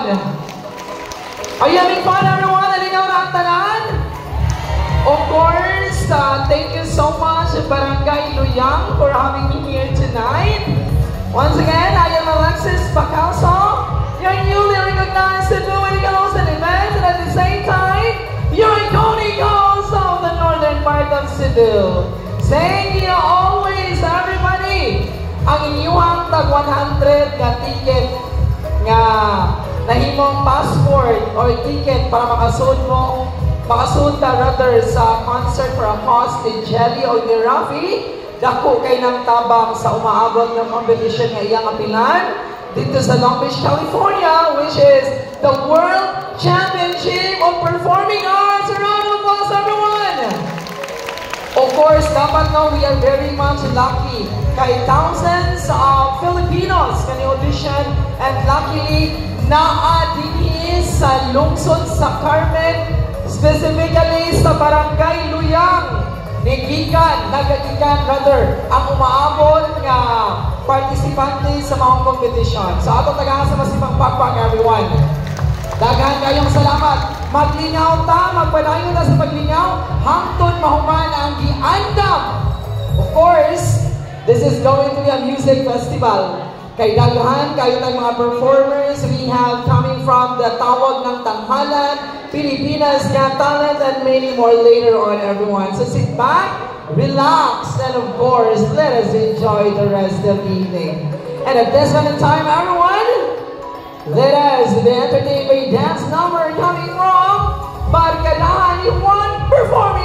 everyone? Are you having fun, everyone? Nalinaw na ang tanan? Of course, thank you so much, Barangay Luyang, for having me here tonight. Once again, I am Alexis Bacalso, your newly recognized Cebu Winnipeg event, and at the same time, your iconic host of the northern part of Cebu. Thank you always, everybody! Ang inyong tag 100 na ticket nga nahimong passport or ticket para makasunta rather sa concert for a host ni Jelly o ni Rafi, dako kay ng tabang sa umaabot ng competition nga iyang apilan dito sa Long Beach, California, which is the World Championship of Performing Arts. A round of applause, everyone! Of course, dapat no, we are very much lucky kay thousands of Filipinos kani audition, and luckily naadini sa lungsod sa Carmen, specifically sa Barangay Luyang, nagagikan rather ang umaabot nga participante sa mga competition. So ato tagahan sa masipang pakpak, everyone. Daghan kayong salamat. Maglingaw ta, magpadayon na sa paglingaw, hangtod mahuman ang giandam. Of course, this is going to be a music festival. Kay daghan kayo ng mga performers we have coming from the Tawag ng Tanghalan, Pilipinas Got Talent, and many more later on, everyone. So sit back, relax, and of course, let us enjoy the rest of the evening. And at this moment in time, everyone, let us be entertained by a dance number coming from Barkadahan Iwan Performing